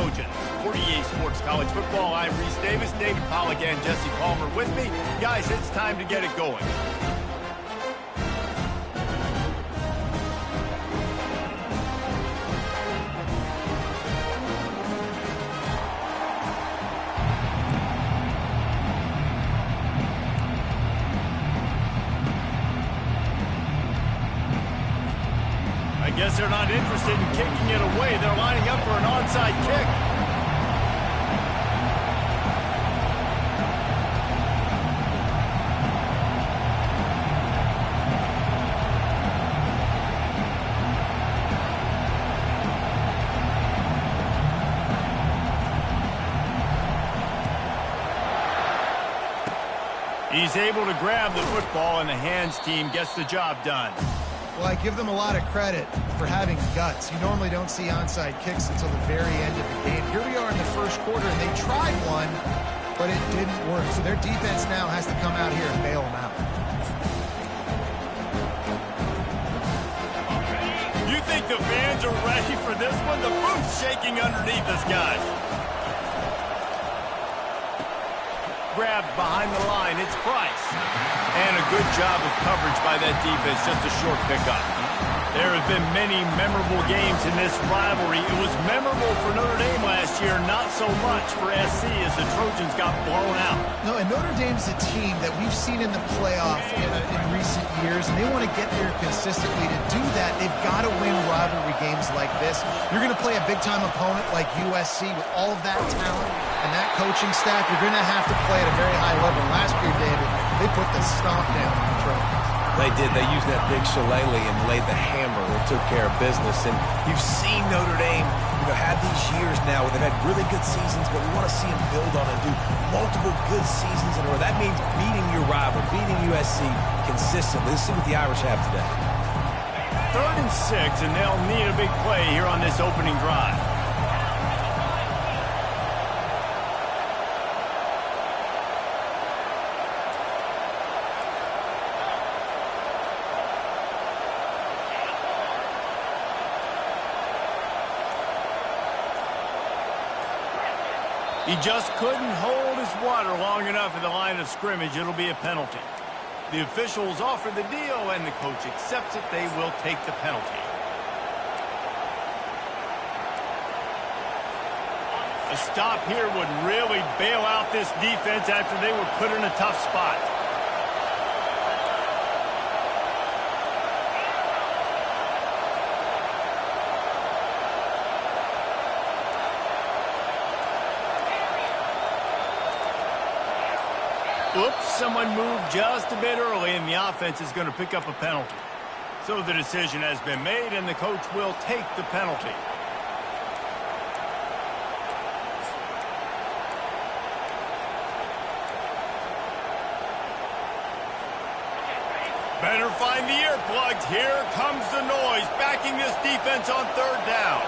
Trojans. 48 Sports College Football, I'm Reese Davis, David Pollack, and Jesse Palmer with me. Guys, it's time to get it going. I guess they're not interested in kicking it away. They're lining up for an onside kick. He's able to grab the football, and the hands team gets the job done. Well, I give them a lot of credit for having guts. You normally don't see onside kicks until the very end of the game. Here we are in the first quarter, and they tried one, but it didn't work. So their defense now has to come out here and bail them out. You think the fans are ready for this one? The roof's shaking underneath us, guys. Grabbed behind the line, it's Price. And a good job of coverage by that defense, just a short pickup. There have been many memorable games in this rivalry. It was memorable for Notre Dame last year, not so much for SC as the Trojans got blown out. No, and Notre Dame's a team that we've seen in the playoff in recent years, and they want to get there consistently. To do that, they've got to win rivalry games like this. You're going to play a big-time opponent like USC with all of that talent and that coaching staff. You're going to have to play at a very high level. Last year, David, they put the stomp down on the Trojans. They did. They used that big shillelagh and laid the hammer and took care of business. And you've seen Notre Dame, have these years now where they've had really good seasons, but we want to see them build on and do multiple good seasons in a row. That means beating your rival, beating USC consistently. Let's see what the Irish have today. 3rd and 6, and they'll need a big play here on this opening drive. He just couldn't hold his water long enough at the line of scrimmage. It'll be a penalty. The officials offer the deal, and the coach accepts it. They will take the penalty. A stop here would really bail out this defense after they were put in a tough spot. Oops, someone moved just a bit early, and the offense is going to pick up a penalty. So the decision has been made, and the coach will take the penalty. Better find the earplugs. Here comes the noise, backing this defense on 3rd down.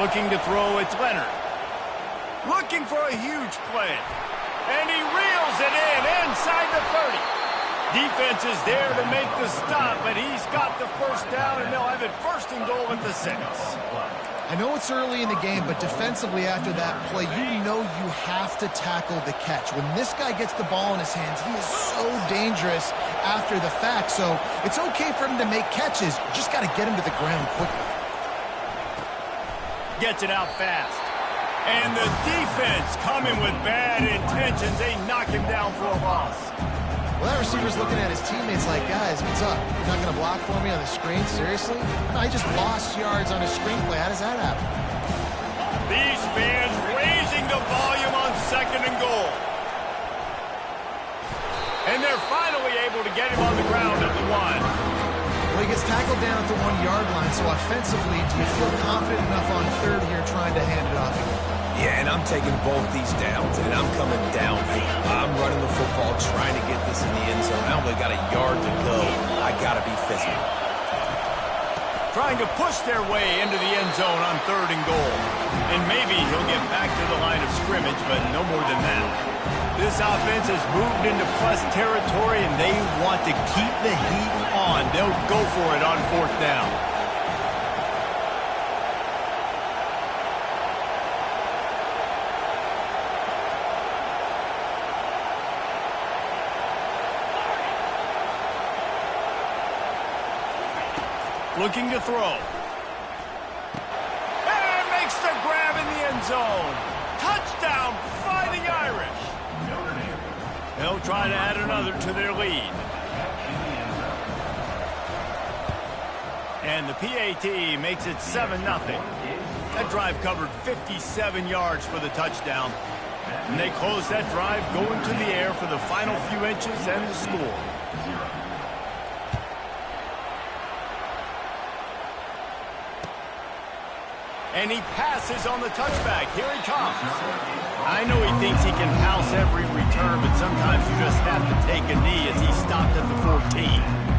Looking to throw, it's Leonard. Looking for a huge play. And he reels it in inside the 30. Defense is there to make the stop, but he's got the first down, and they'll have it 1st and goal at the 6. I know it's early in the game, but defensively after that play, you know you have to tackle the catch. When this guy gets the ball in his hands, he is so dangerous after the fact. So it's okay for him to make catches. You just got to get him to the ground quickly. Gets it out fast. And the defense coming with bad intentions. They knock him down for a loss. Well, that receiver's looking at his teammates like, guys, what's up? You're not going to block for me on the screen? Seriously? No, he just lost yards on a screenplay. How does that happen? These fans raising the volume on 2nd and goal. And they're finally able to get him on the ground at the 1. Well, he gets tackled down at the 1-yard line, so offensively, do you feel confident enough on 3rd here trying to hand it off again? Yeah, and I'm taking both these downs, and I'm coming down. I'm running the football, trying to get this in the end zone. I only got a yard to go. I got to be physical. Trying to push their way into the end zone on 3rd and goal. And maybe he'll get back to the line of scrimmage, but no more than that. This offense has moved into plus territory, and they want to keep the heat on. They'll go for it on 4th down. Looking to throw. And makes the grab in the end zone. Touchdown, Fighting Irish. They'll try to add another to their lead. And the PAT makes it 7-0. That drive covered 57 yards for the touchdown. And they close that drive going to the air for the final few inches and the score. And he passes on the touchback. Here he comes. I know he thinks he can house every return, but sometimes you just have to take a knee as he stopped at the 14.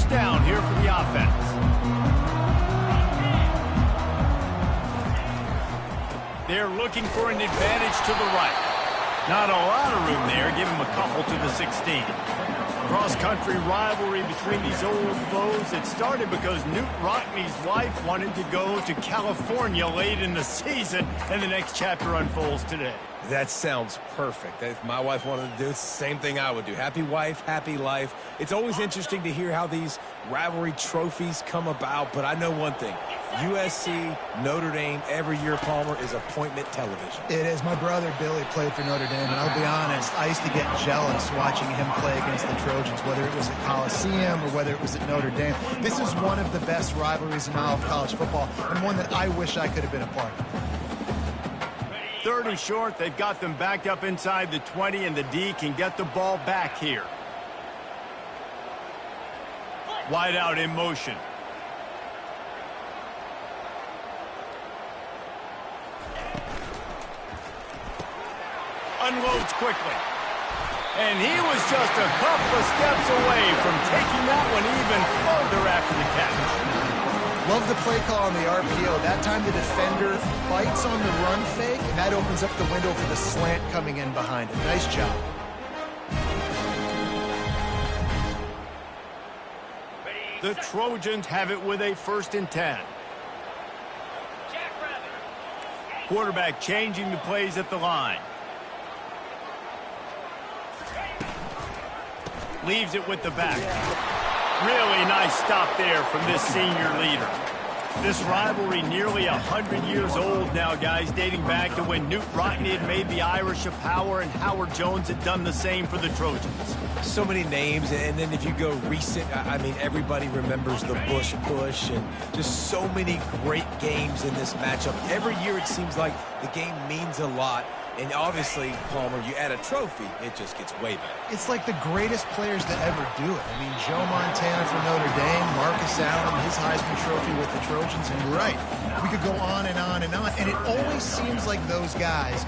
Down here for the offense. They're looking for an advantage to the right. Not a lot of room there. Give him a couple to the 16. Cross-country rivalry between these old foes. It started because Newt Rockne's wife wanted to go to California late in the season, and the next chapter unfolds today. That sounds perfect. If my wife wanted to do it, it's the same thing I would do. Happy wife, happy life. It's always interesting to hear how these rivalry trophies come about, but I know one thing. USC, Notre Dame, every year, Palmer, is appointment television. It is. My brother Billy played for Notre Dame, and I'll be honest, I used to get jealous watching him play against the Trojans, whether it was at Coliseum or whether it was at Notre Dame. This is one of the best rivalries in all of college football, and one that I wish I could have been a part of. 3rd and short. They've got them backed up inside the 20, and the D can get the ball back here. Wide out in motion. Unloads quickly. And he was just a couple of steps away from taking that one even further after the catch. Love the play call on the RPO. That time the defender bites on the run fake, and that opens up the window for the slant coming in behind it. Nice job. The Trojans have it with a 1st and 10. Quarterback changing the plays at the line. Leaves it with the back. Really nice stop there from this senior leader. This rivalry nearly 100 years old now, guys, dating back to when Newt Rockne had made the Irish a power and Howard Jones had done the same for the Trojans. So many names, and then if you go recent, I mean, everybody remembers the Bush push and just so many great games in this matchup. Every year it seems like the game means a lot. And obviously, Palmer, you add a trophy, it just gets way better. It's like the greatest players to ever do it. I mean, Joe Montana for Notre Dame, Marcus Allen, his Heisman Trophy with the Trojans, and you're right. We could go on and on and on, and it always seems like those guys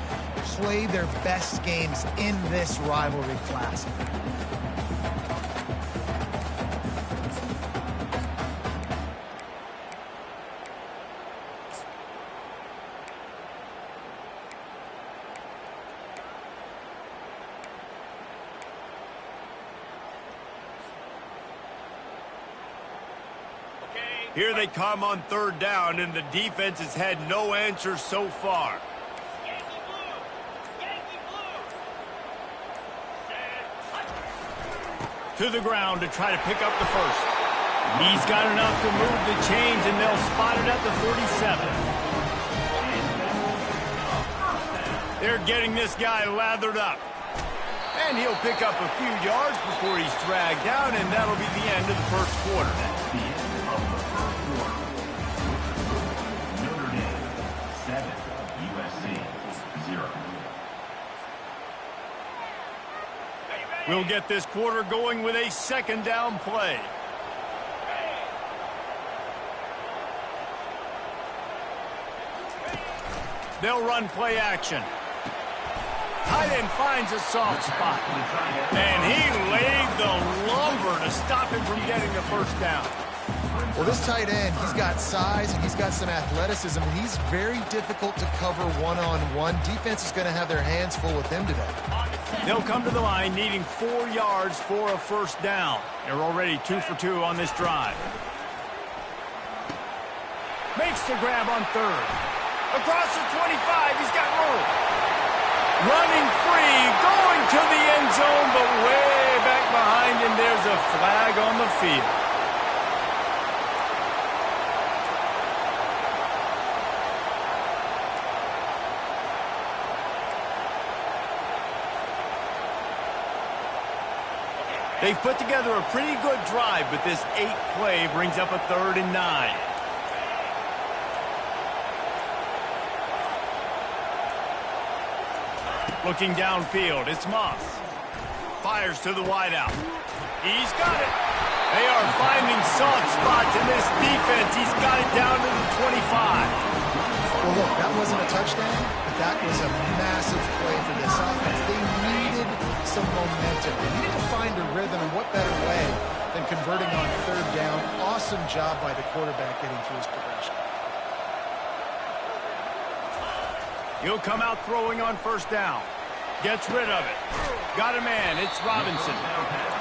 play their best games in this rivalry classic. Here they come on 3rd down, and the defense has had no answers so far. To the ground to try to pick up the 1st. He's got enough to move the chains, and they'll spot it at the 37. They're getting this guy lathered up. And he'll pick up a few yards before he's dragged down, and that'll be the end of the 1st quarter. We'll get this quarter going with a 2nd down play. They'll run play action. Tight end finds a soft spot. And he laid the lumber to stop him from getting the first down. Well, this tight end, he's got size and he's got some athleticism, and he's very difficult to cover one-on-one. Defense is going to have their hands full with him today. They'll come to the line needing 4 yards for a first down. They're already 2 for 2 on this drive. Makes the grab on third. Across the 25, he's got room. Running free, going to the end zone, but way back behind him, there's a flag on the field. They've put together a pretty good drive, but this 8th play brings up a 3rd and 9. Looking downfield, it's Moss. Fires to the wideout. He's got it. They are finding soft spots in this defense. He's got it down to the 25. Well, look, that wasn't a touchdown, but that was a massive play for this offense. They needed some momentum. They needed to find a rhythm, and what better way than converting on 3rd down. Awesome job by the quarterback getting through his progression. He'll come out throwing on first down. Gets rid of it. Got a man. It's Robinson.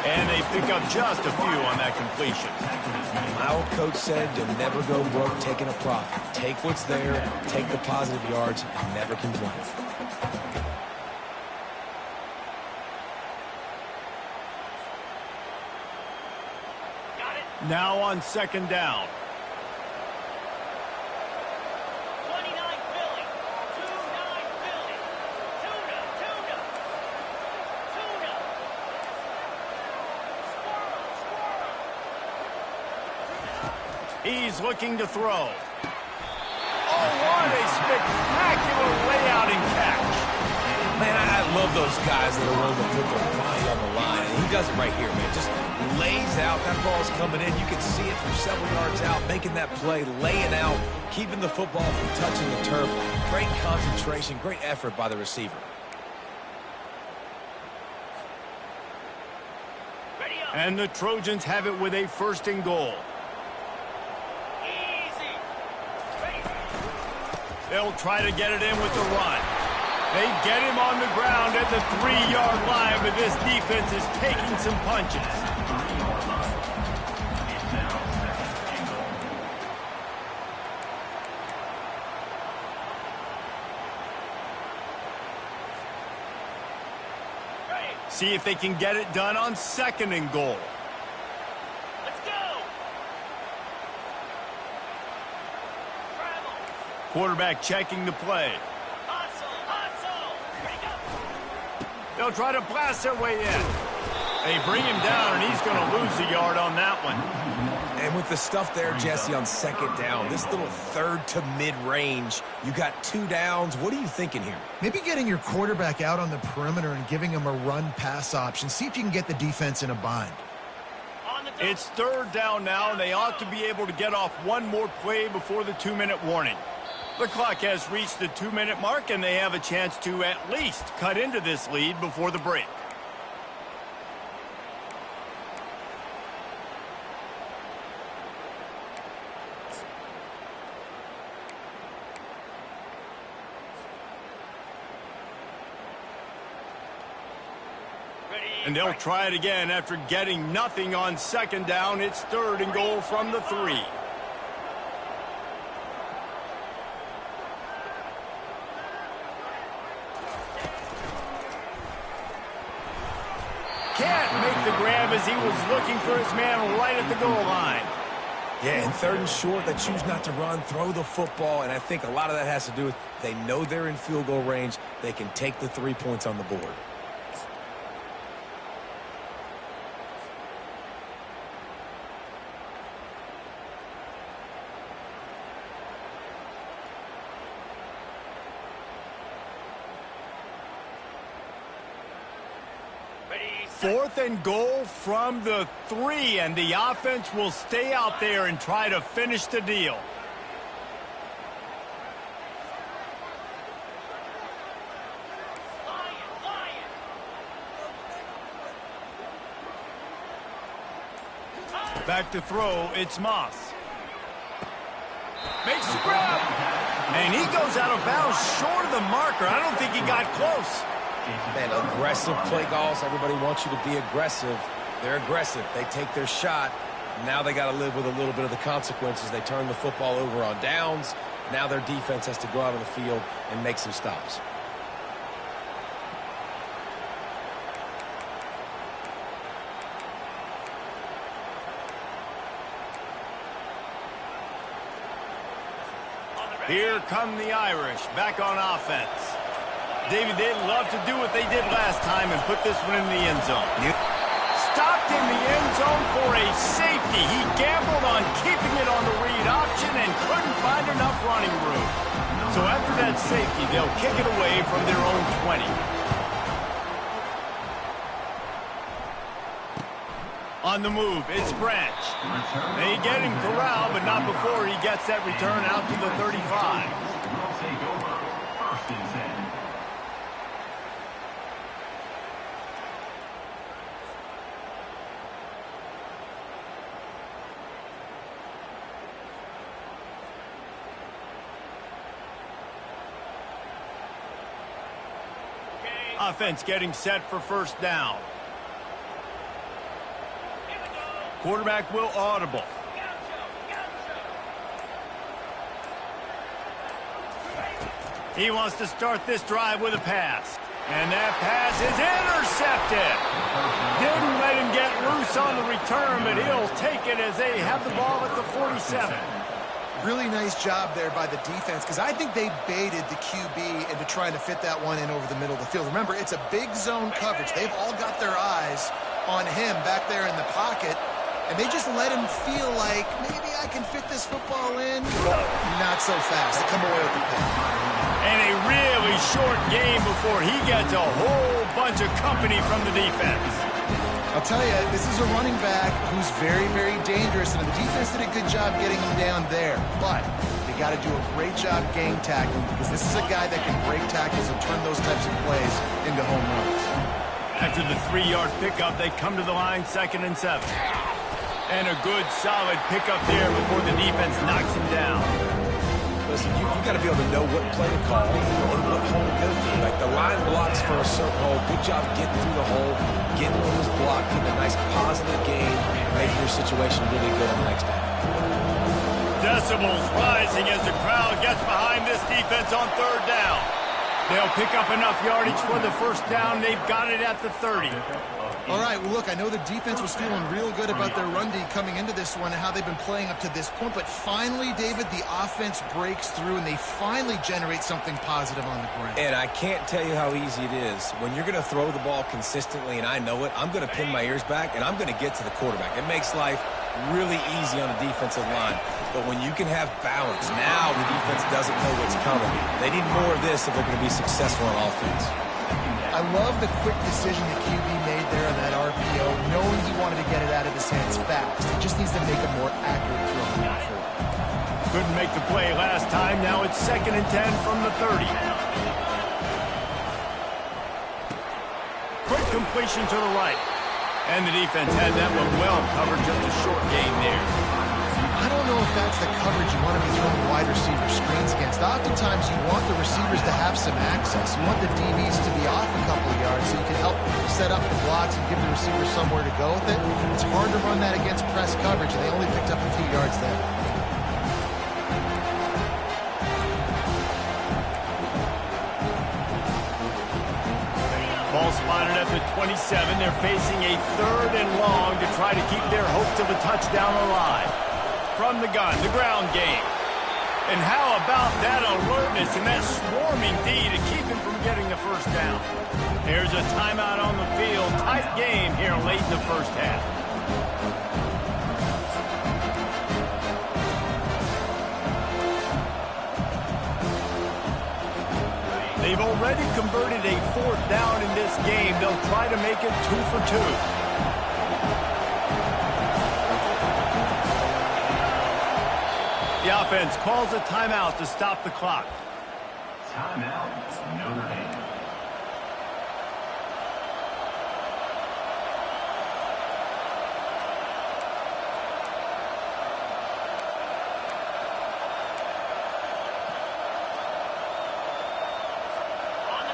And they pick up just a few on that completion. My old coach said you'll never go broke taking a profit. Take what's there, take the positive yards, and never complain. Now on 2nd down. He's looking to throw. Oh, what a spectacular layout and catch. Man, I love those guys that are willing to put their body on the line. And he does it right here, man. Just lays out. That ball's coming in. You can see it from several yards out, making that play, laying out, keeping the football from touching the turf. Great concentration, great effort by the receiver. And the Trojans have it with a 1st and goal. They'll try to get it in with the run. They get him on the ground at the 3-yard line, but this defense is taking some punches. See if they can get it done on 2nd and goal. Quarterback checking the play. They'll try to blast their way in. They bring him down, and he's going to lose a yard on that one. And with the stuff there, Jesse, on 2nd down, this little 3rd to mid-range, you got 2 downs. What are you thinking here? Maybe getting your quarterback out on the perimeter and giving him a run-pass option. See if you can get the defense in a bind. It's 3rd down now, and they ought to be able to get off one more play before the 2-minute warning. The clock has reached the 2-minute mark, and they have a chance to at least cut into this lead before the break. And they'll try it again after getting nothing on 2nd down. It's 3rd and goal from the 3. Can't make the grab as he was looking for his man right at the goal line. Yeah, and 3rd and short, they choose not to run, throw the football, and I think a lot of that has to do with they know they're in field goal range. They can take the 3 points on the board. Fourth and goal from the 3, and the offense will stay out there and try to finish the deal. Back to throw, it's Moss. Makes the grab. And he goes out of bounds short of the marker. I don't think he got close. Man, aggressive play calls. Everybody wants you to be aggressive. They're aggressive. They take their shot. Now they got to live with a little bit of the consequences. They turn the football over on downs. Now their defense has to go out on the field and make some stops. Here come the Irish, back on offense. David, they'd love to do what they did last time and put this one in the end zone. Stopped in the end zone for a safety. He gambled on keeping it on the read option and couldn't find enough running room. So after that safety, they'll kick it away from their own 20. On the move, it's Branch. They get him corralled, but not before he gets that return out to the 35. Offense getting set for first down. Quarterback will audible. He wants to start this drive with a pass. And that pass is intercepted. Didn't let him get loose on the return, but he'll take it as they have the ball at the 47. Really nice job there by the defense, because I think they baited the QB into trying to fit that one in over the middle of the field. Remember, it's a big zone coverage. They've all got their eyes on him back there in the pocket, and they just let him feel like, maybe I can fit this football in. Not so fast. They come away with the pick. And a really short game before he gets a whole bunch of company from the defense. I'll tell you, this is a running back who's very, very dangerous, and the defense did a good job getting him down there. But they got to do a great job gang tackling, because this is a guy that can break tackles and turn those types of plays into home runs. After the 3-yard pickup, they come to the line, 2nd and 7. And a good, solid pickup there before the defense knocks him down. Listen, you got to be able to know what play to call and what hole to go through. Like, the line blocks for a certain hole. Good job getting through the hole, getting what was blocked, getting a nice positive gain, making your situation really good on the next down. Decibels rising as the crowd gets behind this defense on 3rd down. They'll pick up enough yardage for the first down. They've got it at the 30. All right, well, look, I know the defense was feeling real good about their run D coming into this one and how they've been playing up to this point. But finally, David, the offense breaks through, and they finally generate something positive on the ground. And I can't tell you how easy it is. When you're going to throw the ball consistently, and I know it, I'm going to pin my ears back, and I'm going to get to the quarterback. It makes life really easy on the defensive line. But when you can have balance, now the defense doesn't know what's coming. They need more of this if they're going to be successful on offense. I love the quick decision the QB made there on that RPO, knowing he wanted to get it out of his hands fast. He just needs to make a more accurate throw moving forward. Couldn't make the play last time. Now it's 2nd and 10 from the 30. Quick completion to the right. And the defense had that one well covered, just a short gain there. I don't know if that's the coverage you want to be throwing wide receiver screens against. Oftentimes you want the receivers to have some access. You want the DBs to be off a couple of yards so you can help set up the blocks and give the receiver somewhere to go with it. It's hard to run that against press coverage, and they only picked up a few yards there. Ball spotted at the 27. They're facing a 3rd and long to try to keep their hopes of a touchdown alive. From the gun, the ground game. And how about that alertness and that swarming D to keep him from getting the first down? There's a timeout on the field. Tight game here late in the first half. They've already converted a 4th down in this game. They'll try to make it 2 for 2. The offense calls a timeout to stop the clock. Timeout, Notre Dame.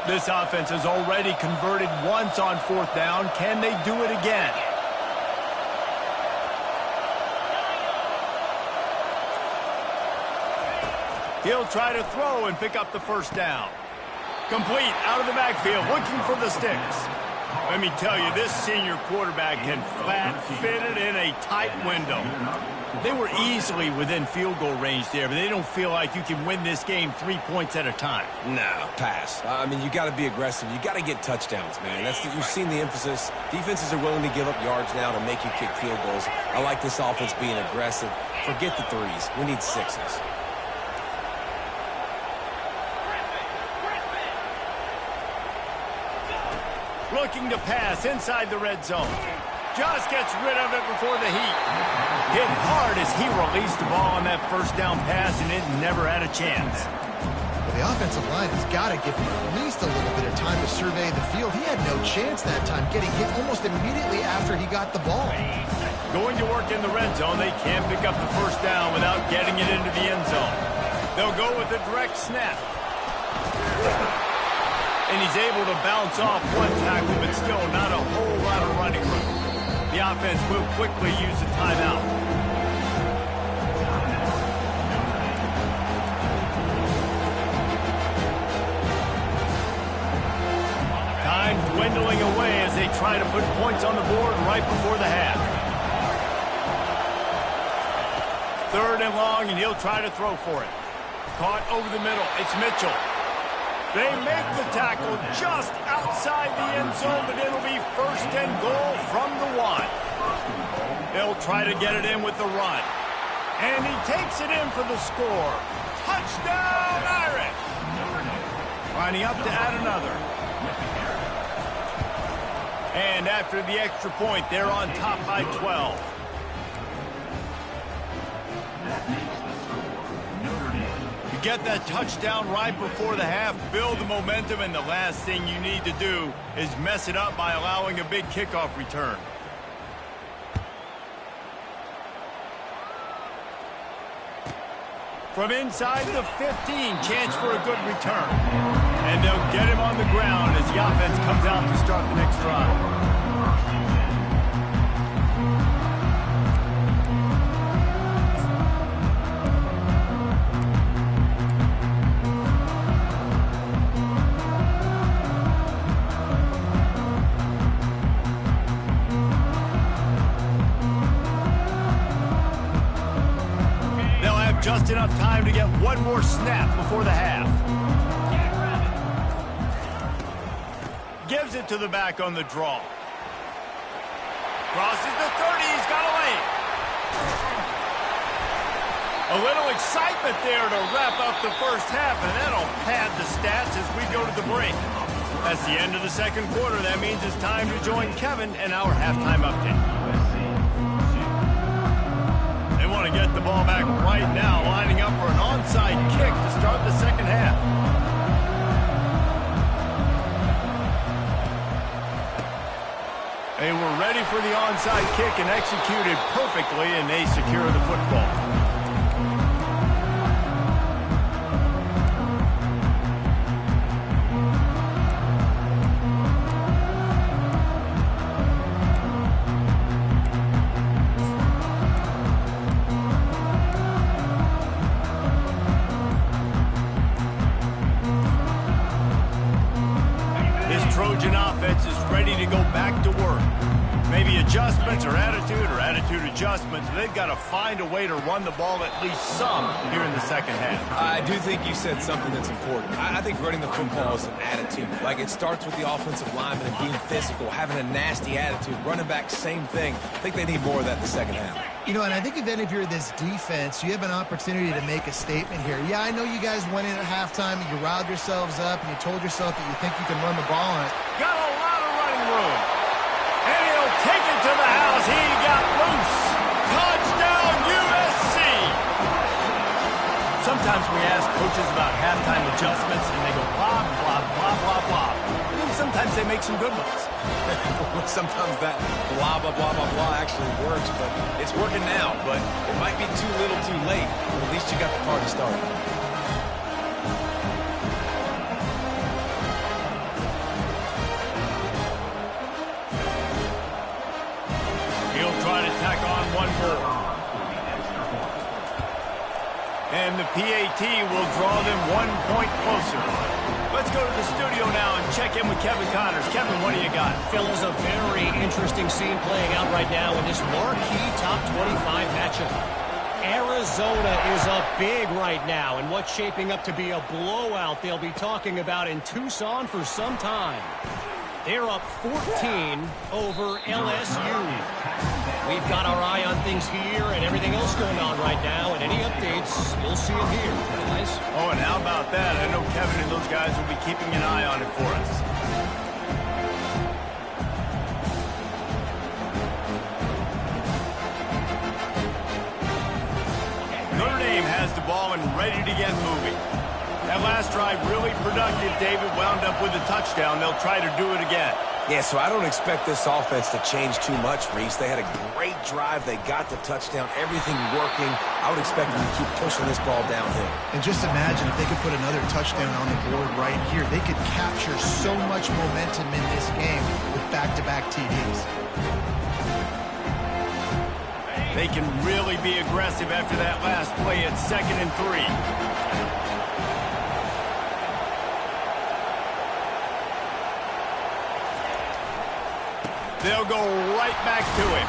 This offense has already converted once on 4th down. Can they do it again? He'll try to throw and pick up the 1st down. Complete out of the backfield, looking for the sticks. Let me tell you, this senior quarterback can flat fit it in a tight window. They were easily within field goal range there, but they don't feel like you can win this game 3 points at a time. Nah, pass. I mean, you got to be aggressive. You got to get touchdowns, man. You've seen the emphasis. Defenses are willing to give up yards now to make you kick field goals. I like this offense being aggressive. Forget the 3s. We need 6s. Looking to pass inside the red zone. Just gets rid of it before the heat. Hit hard as he released the ball on that 1st down pass, and it never had a chance. Well, the offensive line has got to give him at least a little bit of time to survey the field. He had no chance that time, getting hit almost immediately after he got the ball. Going to work in the red zone, they can't pick up the 1st down without getting it into the end zone. They'll go with a direct snap. And he's able to bounce off one tackle, but still not a whole lot of running room. The offense will quickly use a timeout. Time dwindling away as they try to put points on the board right before the half. 3rd and long, and he'll try to throw for it. Caught over the middle. It's Mitchell. They make the tackle just outside the end zone, but it'll be 1st and goal from the 1. They'll try to get it in with the run. And he takes it in for the score. Touchdown, Irish! Lining up to add another. And after the extra point, they're on top by 12. Get that touchdown right before the half, build the momentum, and the last thing you need to do is mess it up by allowing a big kickoff return. From inside the 15, chance for a good return. And they'll get him on the ground as the offense comes out to start the next drive. Just enough time to get one more snap before the half. Gives it to the back on the draw. Crosses the 30, he's got a lane. A little excitement there to wrap up the 1st half, and that'll pad the stats as we go to the break. That's the end of the 2nd quarter. That means it's time to join Kevin and our halftime update. They want to get the ball back right now, lining up for an onside kick to start the 2nd half. They were ready for the onside kick and executed perfectly, and they secure the football. Maybe adjustments or attitude adjustments. They've got to find a way to run the ball at least some here in the 2nd half. I do think you said something that's important. I think running the football is an attitude. Like, it starts with the offensive lineman and being physical, having a nasty attitude. Running back, same thing. I think they need more of that in the 2nd half. You know, and I think then if you're this defense, you have an opportunity to make a statement here. Yeah, I know you guys went in at halftime and you riled yourselves up and you told yourself that you think you can run the ball on it. Got a lot of running room. And he'll take it to the house. He got loose. Touchdown, USC. Sometimes we ask coaches about halftime adjustments, and they go blah, blah, blah, blah, blah. And then sometimes they make some good ones. Sometimes that blah, blah, blah, blah, blah actually works, but it's working now. But it might be too little too late. But at least you got the party started. and the PAT will draw them 1 point closer. Let's go to the studio now and check in with Kevin Connors. Kevin, what do you got? Phil, is a very interesting scene playing out right now in this marquee top 25 matchup. Arizona is up big right now, and what's shaping up to be a blowout they'll be talking about in Tucson for some time. They're up 14 over LSU. We've got our eye on things here and everything else going on right now, and any updates, you'll see them here, guys. Oh, and how about that? I know Kevin and those guys will be keeping an eye on it for us. Notre Dame has the ball and ready to get moving. That last drive really productive. David wound up with a touchdown. They'll try to do it again. Yeah, so I don't expect this offense to change too much, Reese. They had a great drive. They got the touchdown. Everything working. I would expect them to keep pushing this ball downhill. And just imagine if they could put another touchdown on the board right here. They could capture so much momentum in this game with back-to-back TDs. They can really be aggressive after that last play at 2nd and 3. They'll go right back to him.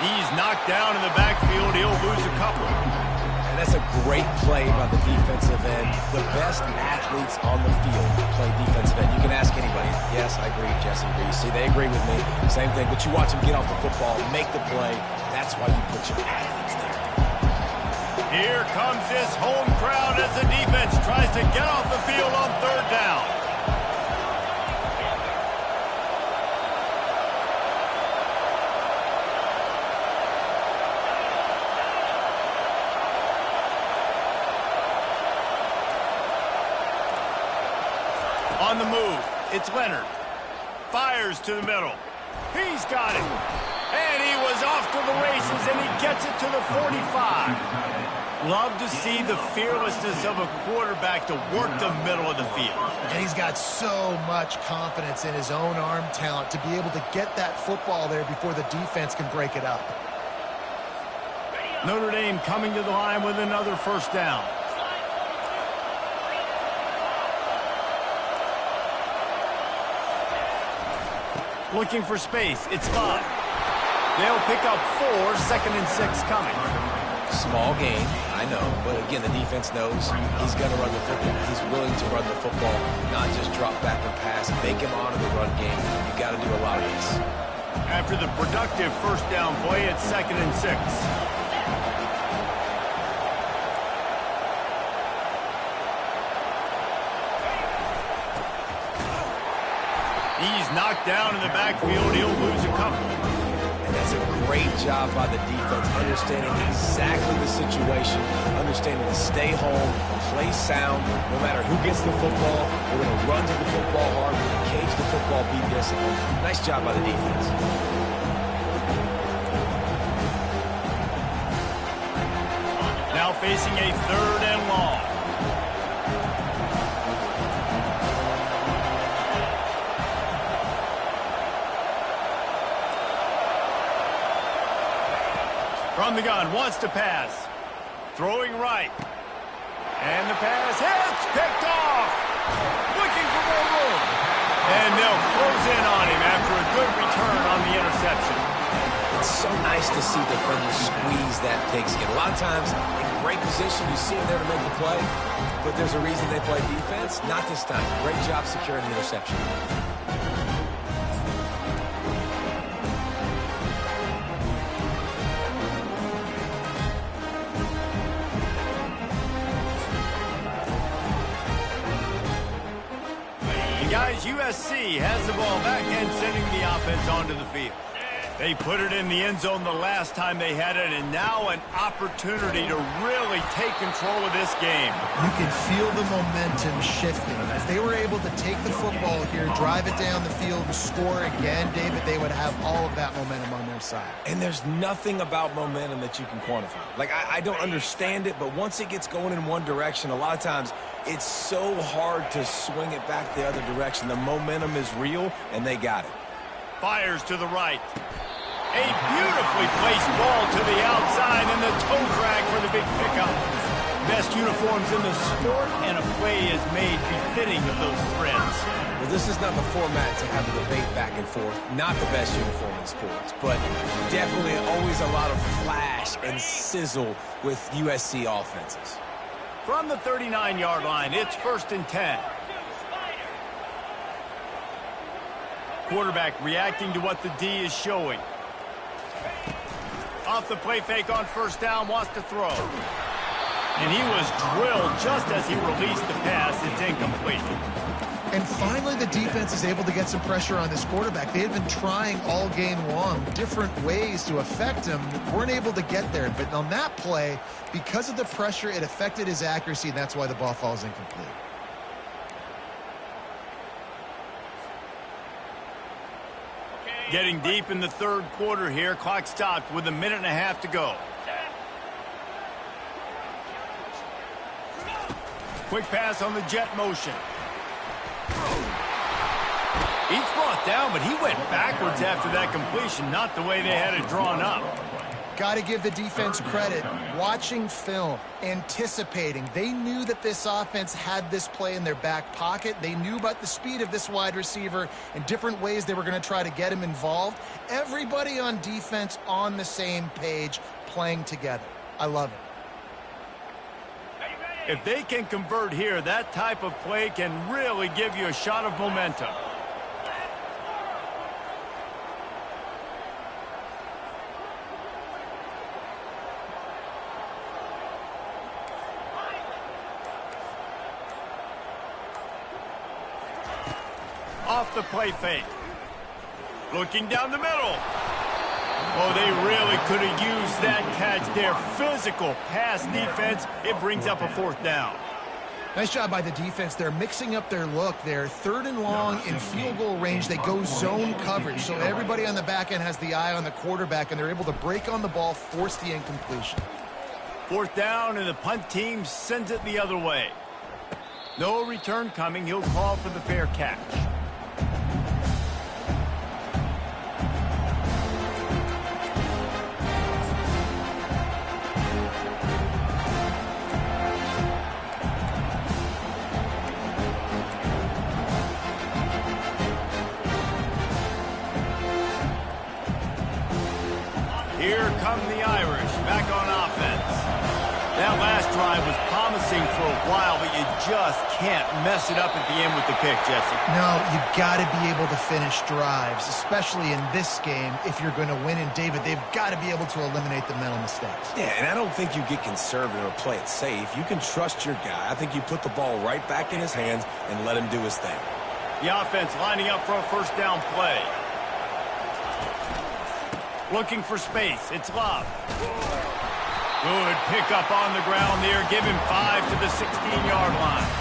He's knocked down in the backfield. He'll lose a couple. And that's a great play by the defensive end. The best athletes on the field play defensive end. You can ask anybody. Yes, I agree, Jesse. Reese. See, they agree with me. Same thing. But you watch them get off the football, make the play. That's why you put your athletes there. Here comes this home crowd as the defense tries to get off the field on 3rd down. On the move, it's Leonard. Fires to the middle. He's got it. And he was off to the races, and he gets it to the 45. Love to see the fearlessness of a quarterback to work the middle of the field. And he's got so much confidence in his own arm talent to be able to get that football there before the defense can break it up. Notre Dame coming to the line with another 1st down. Looking for space. It's 5. They'll pick up 4, 2nd and 6 coming. Small game, I know. But again, the defense knows he's going to run the football. He's willing to run the football, not just drop back and pass. Make him honor the run game. You got to do a lot of this. After the productive 1st down play, it's 2nd and 6. He's knocked down in the backfield. He'll lose a couple. And that's a great job by the defense, understanding exactly the situation, understanding to stay home, play sound. No matter who gets the football, we're going to run to the football hard. We're going to cage the football, be disciplined. Nice job by the defense. Now facing a 3rd and long. From the gun, wants to pass. Throwing right. And the pass hits, picked off. Looking for more room. And they'll close in on him after a good return on the interception. It's so nice to see defenders squeeze that pigskin. A lot of times, in great position, you see them there to make the play, but there's a reason they play defense. Not this time. Great job securing the interception. Guys, USC has the ball back and sending the offense onto the field. They put it in the end zone the last time they had it, and now an opportunity to really take control of this game. You can feel the momentum shifting. If they were able to take the football here, drive it down the field, and score again, David, they would have all of that momentum on their side. And there's nothing about momentum that you can quantify. Like, I don't understand it, but once it gets going in one direction, a lot of times it's so hard to swing it back the other direction. The momentum is real, and they got it. Fires to the right. A beautifully placed ball to the outside, and the toe drag for the big pickup. best uniforms in the sport, and a play is made befitting of those threads. Well, this is not the format to have a debate back and forth. Not the best uniform in sports, but definitely always a lot of flash and sizzle with USC offenses. From the 39-yard line, it's 1st and 10. Quarterback reacting to what the D is showing. Off the play fake on 1st down, wants to throw. And he was drilled just as he released the pass. It's incomplete. And finally, the defense is able to get some pressure on this quarterback. They had been trying all game long different ways to affect him. Weren't able to get there. But on that play, because of the pressure, it affected his accuracy, and that's why the ball falls incomplete. Getting deep in the 3rd quarter here. Clock stopped with 1.5 minutes to go. Quick pass on the jet motion. He's brought down, but he went backwards after that completion, not the way they had it drawn up. Got to give the defense credit. Watching film, anticipating. They knew that this offense had this play in their back pocket. They knew about the speed of this wide receiver and different ways they were going to try to get him involved. Everybody on defense on the same page, playing together. I love it. If they can convert here, that type of play can really give you a shot of momentum. Off the play fake. Looking down the middle. Oh, they really could have used that catch there. Physical pass defense. It brings up a 4th down. Nice job by the defense. They're mixing up their look. They're 3rd and long in field goal range. They go zone coverage. So everybody on the back end has the eye on the quarterback, and they're able to break on the ball, force the incompletion. 4th down, and the punt team sends it the other way. No return coming. He'll call for the fair catch. Here come the Irish, back on offense. That last drive was promising for a while, but you just can't mess it up at the end with the pick, Jesse. No, you got to be able to finish drives, especially in this game. If you're going to win, and David, they've got to be able to eliminate the mental mistakes. Yeah, and I don't think you get conservative or play it safe. You can trust your guy. I think you put the ball right back in his hands and let him do his thing. The offense lining up for a 1st down play. Looking for space. It's Love. Good pickup on the ground there. Give him 5 to the 16-yard line.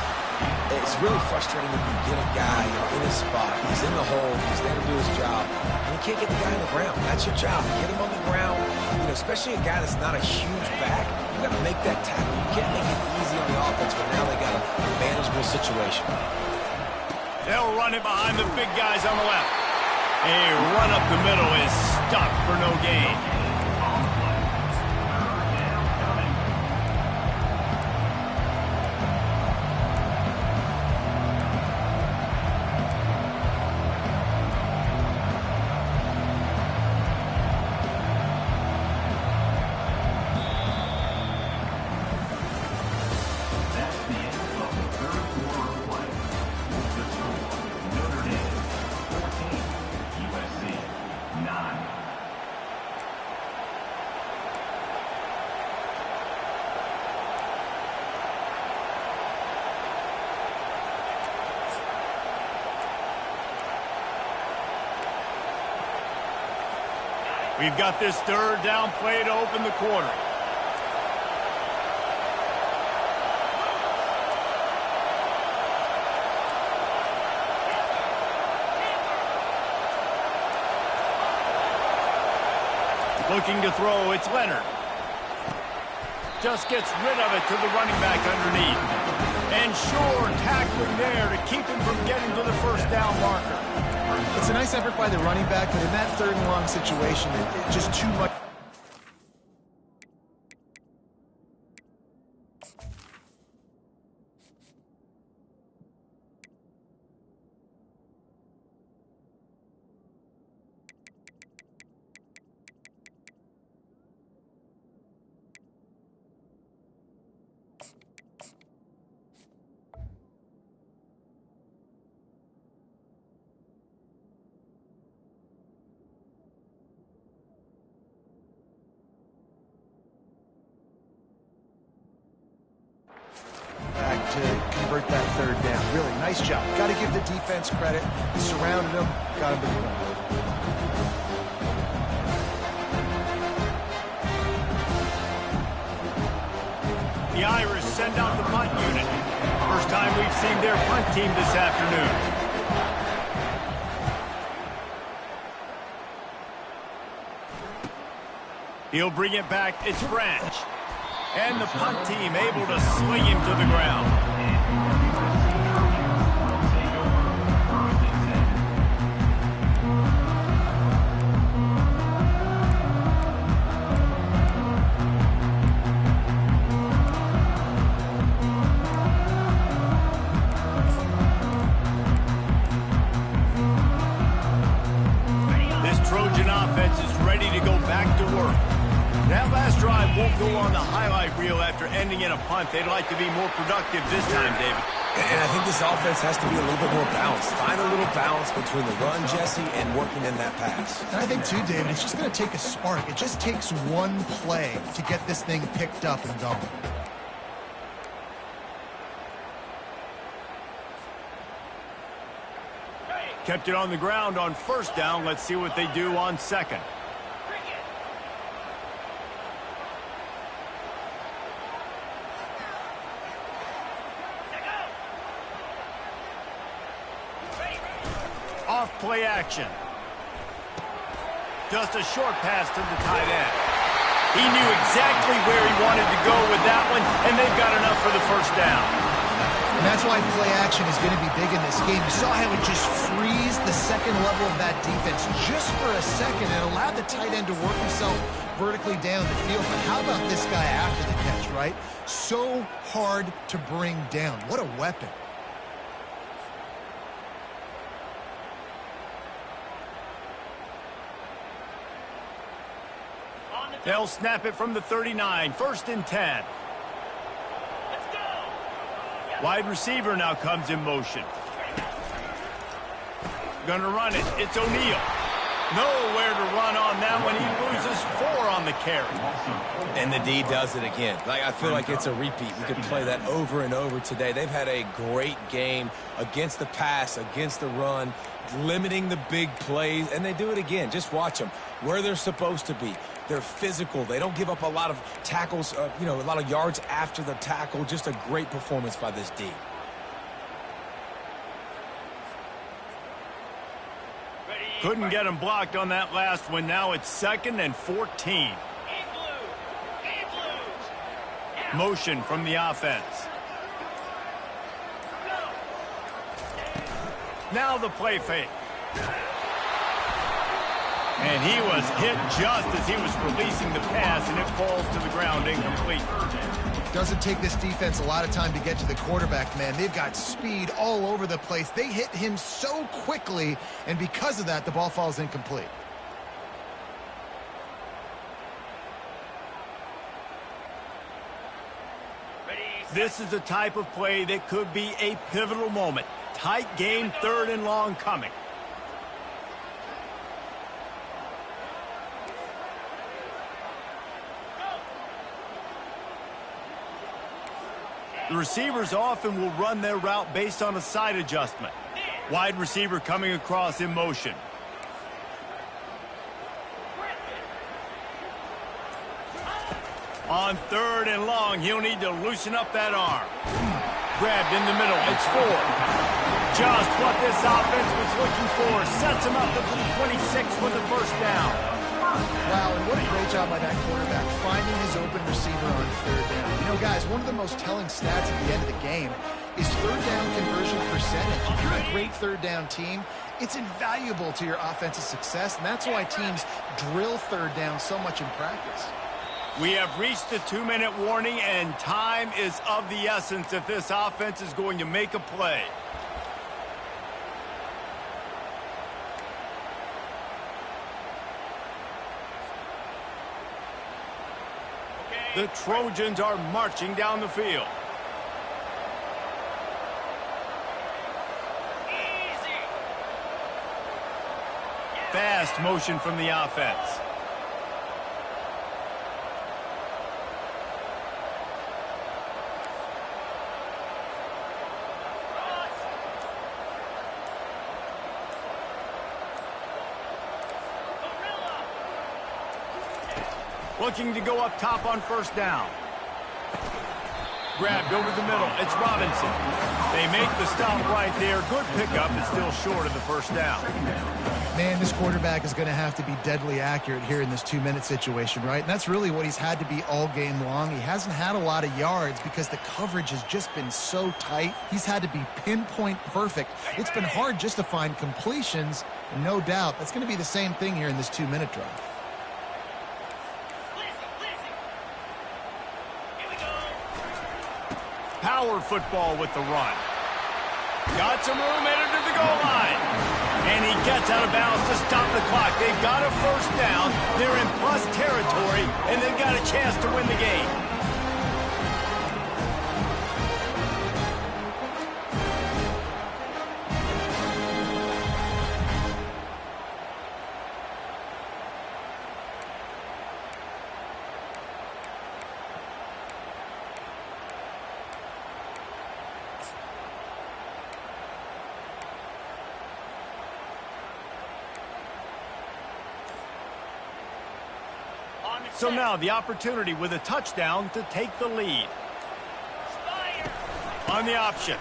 It's really frustrating when you get a guy in his spot. He's in the hole. He's there to do his job. And you can't get the guy on the ground. That's your job. Get him on the ground. You know, especially a guy that's not a huge back. You got to make that tackle. You can't make it easy on the offense, but now they got a manageable situation. They'll run it behind the big guys on the left. A run up the middle is stuck for no gain. We've got this 3rd down play to open the quarter. Looking to throw, it's Leonard. Just gets rid of it to the running back underneath. And sure, tackling there to keep him from getting to the 1st down marker. It's a nice effort by the running back, but in that 3rd and long situation, it's just too much. Nice job. Got to give the defense credit. He surrounded him, got him to the ground. The Irish send out the punt unit. First time we've seen their punt team this afternoon. He'll bring it back. It's Branch. And the punt team able to swing him to the ground. This Trojan offense is ready to go back to work. That last drive won't go on the highlight reel after ending in a punt. They'd like to be more productive this time, David. And I think this offense has to be a little bit more balanced. Find a little balance between the run, Jesse, and working in that pass. And I think, too, David, it's just going to take a spark. It just takes one play to get this thing picked up and going. Kept it on the ground on first down. Let's see what they do on second. Off play action. Just a short pass to the tight end. He knew exactly where he wanted to go with that one, and they've got enough for the first down. And that's why play action is going to be big in this game. You saw how it just frees the second level of that defense just for a second and allowed the tight end to work himself vertically down the field. But how about this guy after the catch, right? So hard to bring down. What a weapon. They'll snap it from the 39. First and 10. Wide receiver now comes in motion. Gonna run it. It's O'Neal. Nowhere to run on that one. He loses 4 on the carry. And the D does it again. I feel like it's a repeat. We could play that over and over today. They've had a great game against the pass, against the run, limiting the big plays, and they do it again. Just watch them. Where they're supposed to be. They're physical. They don't give up a lot of tackles, a lot of yards after the tackle. Just a great performance by this D. Couldn't get him blocked on that last one. Now it's 2nd and 14. Motion from the offense. Now the play fake. And he was hit just as he was releasing the pass, and it falls to the ground incomplete. Doesn't take this defense a lot of time to get to the quarterback, man. They've got speed all over the place. They hit him so quickly, and because of that, the ball falls incomplete. This is the type of play that could be a pivotal moment. Tight game, 3rd and long coming. The receivers often will run their route based on a side adjustment. Wide receiver coming across in motion. On 3rd and long, he'll need to loosen up that arm. Grabbed in the middle. It's 4. Just what this offense was looking for. Sets him up at the 26 for the first down. Wow, and what a great job by that quarterback, finding his open receiver on 3rd down. You know, guys, one of the most telling stats at the end of the game is 3rd down conversion percentage. If you're a great 3rd down team, it's invaluable to your offensive success, and that's why teams drill 3rd down so much in practice. We have reached the 2-minute warning, and time is of the essence if this offense is going to make a play. The Trojans are marching down the field. Fast motion from the offense. Looking to go up top on first down. Grabbed over the middle. It's Robinson. They make the stop right there. Good pickup, but still short of the first down. Man, this quarterback is going to have to be deadly accurate here in this 2-minute situation, right? And that's really what he's had to be all game long. He hasn't had a lot of yards because the coverage has just been so tight. He's had to be pinpoint perfect. It's been hard just to find completions, and no doubt that's going to be the same thing here in this 2-minute drive. Power football with the run. Got some room, headed to the goal line. And he gets out of bounds to stop the clock. They've got a first down. They're in plus territory, and they've got a chance to win the game. So now the opportunity with a touchdown to take the lead. On the option.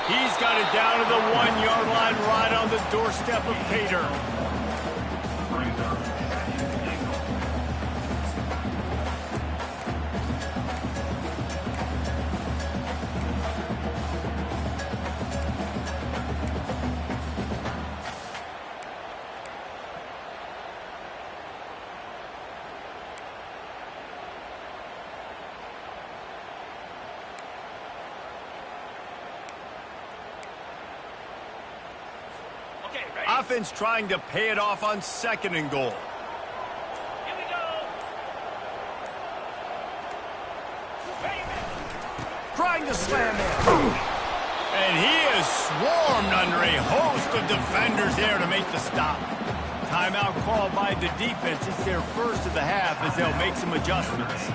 He's got it down to the 1-yard line right on the doorstep of Pater. Offense trying to pay it off on 2nd and goal. Here we go. Trying to slam it. And he is swarmed under a host of defenders there to make the stop. Timeout called by the defense. It's their first of the half as they'll make some adjustments.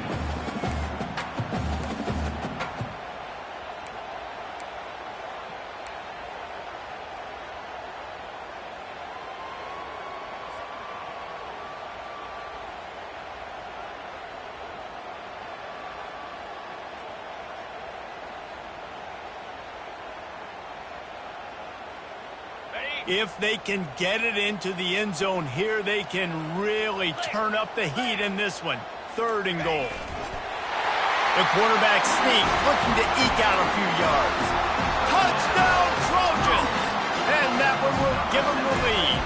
If they can get it into the end zone here, they can really turn up the heat in this one. 3rd and goal. The quarterback sneak, looking to eke out a few yards. Touchdown, Trojans! And that one will give them the lead.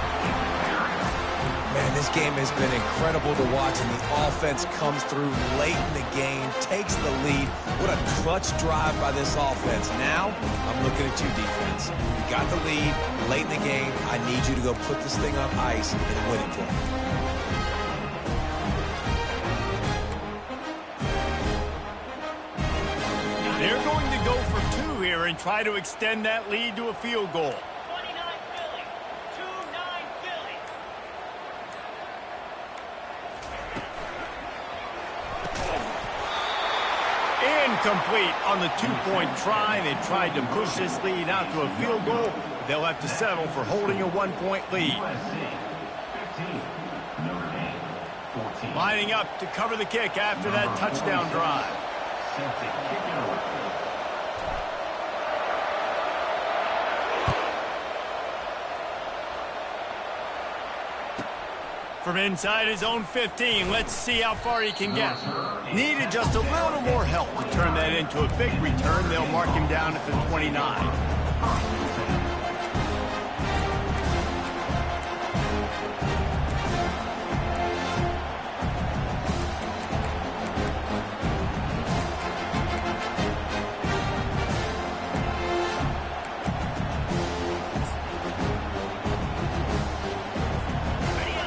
Man, this game has been incredible to watch, and the offense comes through late in the game, takes the lead. What a clutch drive by this offense. Now, I'm looking at you, defense. You got the lead late in the game. I need you to go put this thing on ice and win it for me. They're going to go for 2 here and try to extend that lead to a field goal. Incomplete on the 2-point try. They tried to push this lead out to a field goal. They'll have to settle for holding a 1-point lead. Lining up to cover the kick after that touchdown drive. From inside his own 15, let's see how far he can get. Needed just a little more help to turn that into a big return. They'll mark him down at the 29.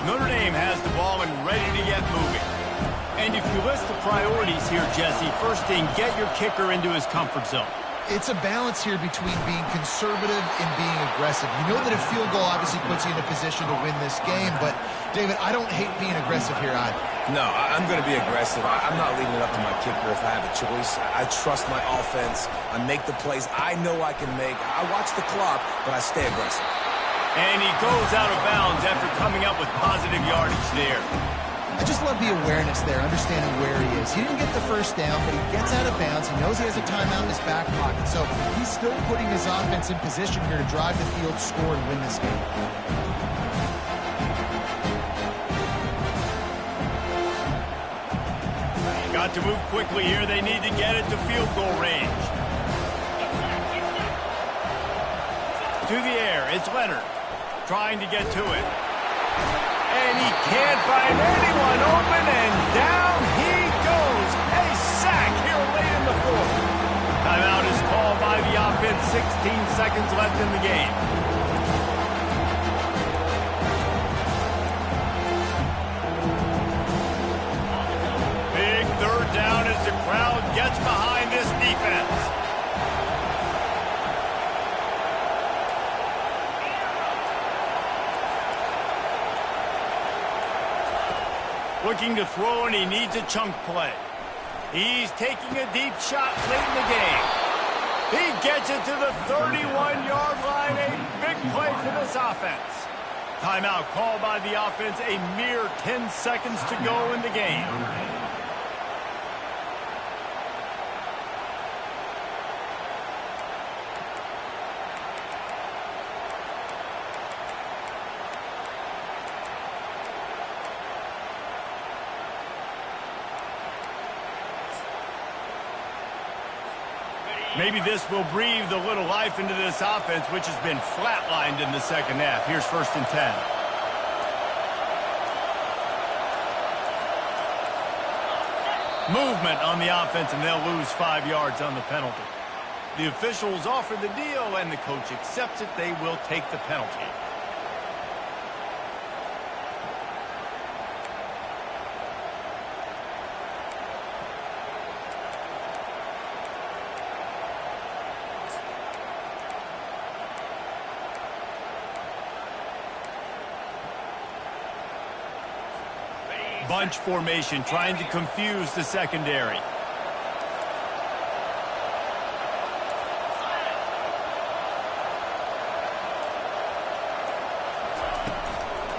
Notre Dame has the ball and ready to get moving. And if you list the priorities here, Jesse, first thing, get your kicker into his comfort zone. It's a balance here between being conservative and being aggressive. You know that a field goal obviously puts you in a position to win this game, but, David, I don't hate being aggressive here either. No, I'm going to be aggressive. I'm not leaving it up to my kicker if I have a choice. I trust my offense. I make the plays I know I can make. I watch the clock, but I stay aggressive. And he goes out of bounds after coming up with positive yardage there. I just love the awareness there, understanding where he is. He didn't get the first down, but he gets out of bounds. He knows he has a timeout in his back pocket, so he's still putting his offense in position here to drive the field, score, and win this game. Got to move quickly here. They need to get it to field goal range. To the air, it's Leonard trying to get to it. And he can't find anyone open, and down he goes. A sack here late in the fourth. Timeout is called by the offense. 16 seconds left in the game. Big third down as the crowd gets behind this defense. Looking to throw, and he needs a chunk play. He's taking a deep shot late in the game. He gets it to the 31-yard line. A big play for this offense. Timeout called by the offense. A mere 10 seconds to go in the game. Maybe this will breathe a little life into this offense, which has been flatlined in the second half. Here's 1st and 10. Movement on the offense, and they'll lose 5 yards on the penalty. The officials offer the deal, and the coach accepts it. They will take the penalty. Bunch formation, trying to confuse the secondary.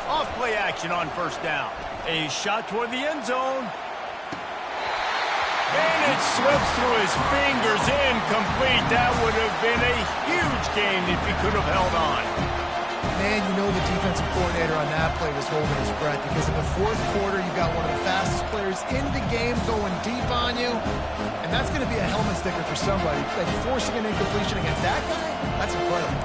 Off play action on 1st down. A shot toward the end zone. And it slips through his fingers, incomplete. That would have been a huge game if he could have held on. Man, you know the defensive coordinator on that play was holding his breath, because in the 4th quarter, you've got one of the fastest players in the game going deep on you, and that's going to be a helmet sticker for somebody. Like, forcing an incompletion against that guy, that's incredible.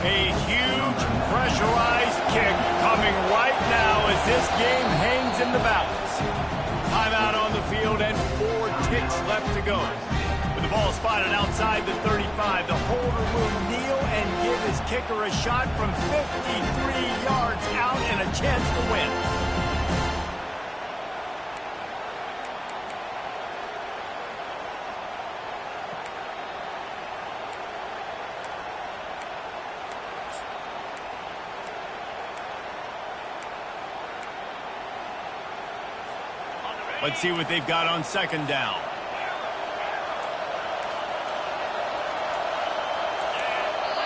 A huge pressurized kick coming right now as this game hangs in the balance. Timeout on the field and 4 ticks left to go. With the ball spotted outside the 35, the holder will kneel and give his kicker a shot from 53 yards out and a chance to win. Let's see what they've got on 2nd down.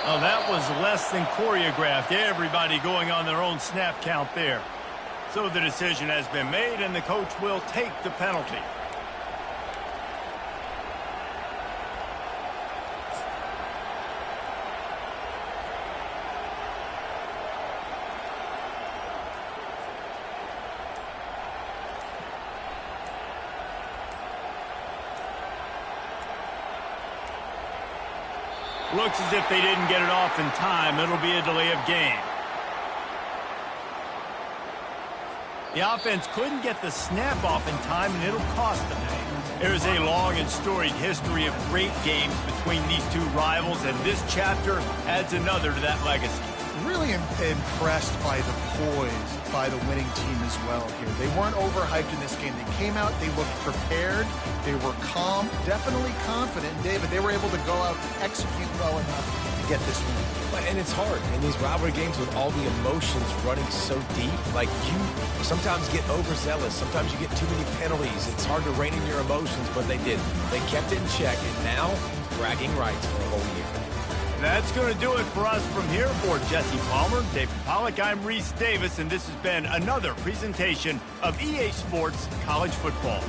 Oh, that was less than choreographed. Everybody going on their own snap count there. So the decision has been made, and the coach will take the penalty. Looks as if they didn't get it off in time. It'll be a delay of game. The offense couldn't get the snap off in time, and it'll cost them. There's a long and storied history of great games between these two rivals, and this chapter adds another to that legacy. Really impressed by the poise by the winning team as well here. They weren't overhyped in this game. They came out, they looked prepared, they were calm, definitely confident. David, they were able to go out and execute well enough to get this win. And it's hard in these rivalry games with all the emotions running so deep. Like, you sometimes get overzealous. Sometimes you get too many penalties. It's hard to rein in your emotions, but they did. They kept it in check, and now bragging rights for a whole year. That's going to do it for us from here. For Jesse Palmer, David Pollack, I'm Reese Davis, and this has been another presentation of EA Sports College Football.